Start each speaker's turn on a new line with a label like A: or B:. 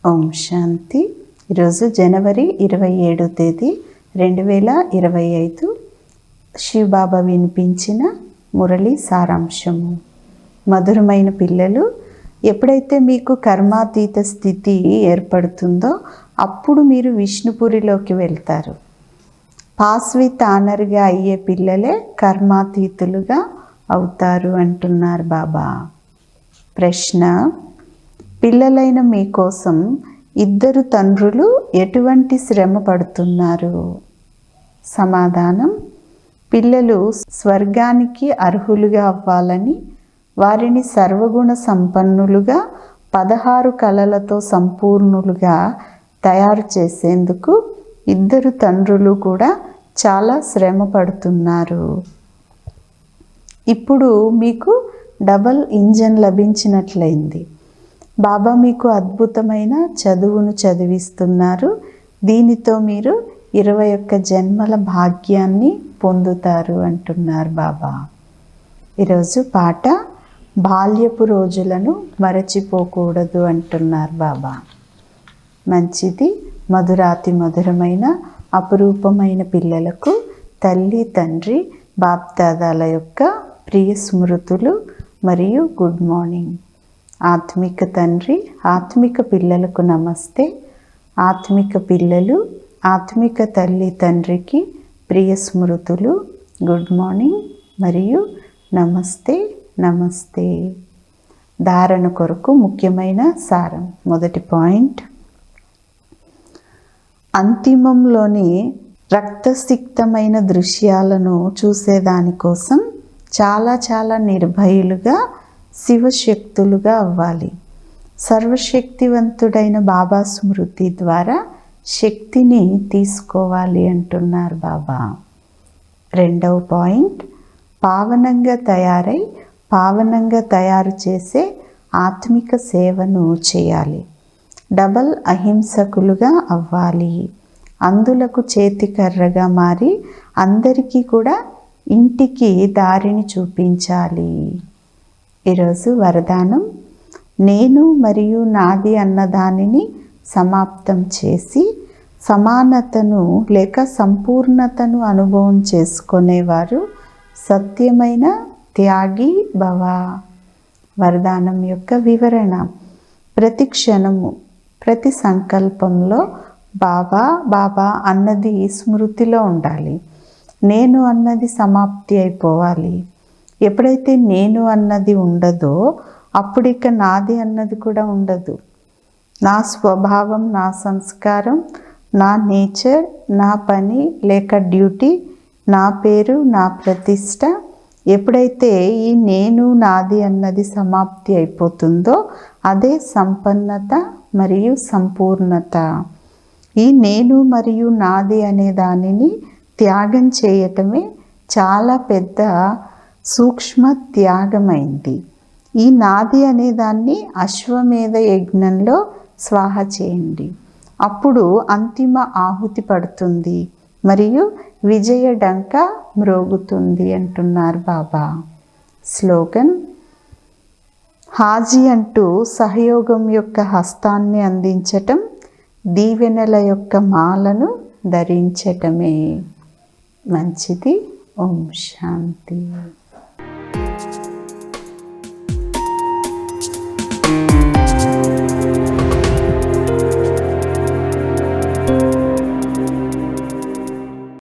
A: ఓం శాంతి. ఈరోజు జనవరి 27 తేదీ 2025 శివబాబా వినిపించిన మురళి సారాంశము. మధురమైన పిల్లలు, ఎప్పుడైతే మీకు కర్మాతీత స్థితి ఏర్పడుతుందో అప్పుడు మీరు విష్ణుపురిలోకి వెళ్తారు. పాస్ విత్ ఆనర్గా అయ్యే పిల్లలే కర్మాతీతులుగా అవుతారు అంటున్నారు బాబా. ప్రశ్న: పిల్లలైన మీకోసం ఇద్దరు తండ్రులు ఎటువంటి శ్రమ పడుతున్నారు? సమాధానం: పిల్లలు స్వర్గానికి అర్హులుగా అవ్వాలని, వారిని సర్వగుణ సంపన్నులుగా 16 కళలతో సంపూర్ణులుగా తయారు చేసేందుకు ఇద్దరు తండ్రులు కూడా చాలా శ్రమ పడుతున్నారు. ఇప్పుడు మీకు డబల్ ఇంజన్ లభించినట్లయింది. బాబా మీకు అద్భుతమైన చదువును చదివిస్తున్నారు. దీనితో మీరు 21 జన్మల భాగ్యాన్ని పొందుతారు అంటున్నారు బాబా. ఈరోజు పాట బాల్యపు రోజులను మరచిపోకూడదు అంటున్నారు బాబా. మంచిది. మధురాతి మధురమైన అపురూపమైన పిల్లలకు తల్లి తండ్రి బాప్దాదాల యొక్క ప్రియ స్మృతులు మరియు గుడ్ మార్నింగ్. ఆత్మిక తండ్రి ఆత్మిక పిల్లలకు నమస్తే. ఆత్మిక పిల్లలు ఆత్మిక తల్లి తండ్రికి ప్రియ స్మృతులు, గుడ్ మార్నింగ్ మరియు నమస్తే నమస్తే. ధారణ కొరకు ముఖ్యమైన సారం. మొదటి పాయింట్: అంతిమంలోని రక్తసిక్తమైన దృశ్యాలను చూసేదానికోసం చాలా నిర్భయులుగా శివశక్తులుగా అవ్వాలి. సర్వశక్తివంతుడైన బాబా స్మృతి ద్వారా శక్తిని తీసుకోవాలి అంటున్నారు బాబా. రెండవ పాయింట్: పావనంగా తయారై పావనంగా తయారు చేసే ఆత్మిక సేవను చేయాలి. డబల్ అహింసకులుగా అవ్వాలి. అందులకు చేతికర్రగా మారి అందరికీ కూడా ఇంటికి దారిని చూపించాలి. ఈరోజు వరదానం: నేను మరియు నాది అన్న దానిని సమాప్తం చేసి సమానతను లేక సంపూర్ణతను అనుభవం చేసుకునేవారు సత్యమైన త్యాగి భవ. వరదానం యొక్క వివరణ: ప్రతి క్షణము ప్రతి సంకల్పంలో బాబా బాబా అన్నది స్మృతిలో ఉండాలి. నేను అన్నది సమాప్తి అయిపోవాలి. ఎప్పుడైతే నేను అన్నది ఉండదో అప్పుడు ఇక నాది అన్నది కూడా ఉండదు. నా స్వభావం, నా సంస్కారం, నా నేచర్, నా పని లేక డ్యూటీ, నా పేరు, నా ప్రతిష్ట, ఎప్పుడైతే ఈ నేను నాది అన్నది సమాప్తి అయిపోతుందో అదే సంపన్నత మరియు సంపూర్ణత. ఈ నేను మరియు నాది అనే దానిని త్యాగం చేయటమే చాలా పెద్ద సూక్ష్మ త్యాగమైంది. ఈ నాది అనే దాన్ని అశ్వమేధ యజ్ఞంలో స్వాహ చేయండి. అప్పుడు అంతిమ ఆహుతి పడుతుంది మరియు విజయ డంక మ్రోగుతుంది అంటున్నారు బాబా. స్లోగన్: హాజీ అంటూ సహయోగం యొక్క హస్తాన్ని అందించటం, దీవెనల యొక్క మాలను ధరించటమే. మంచిది. ఓం శాంతి.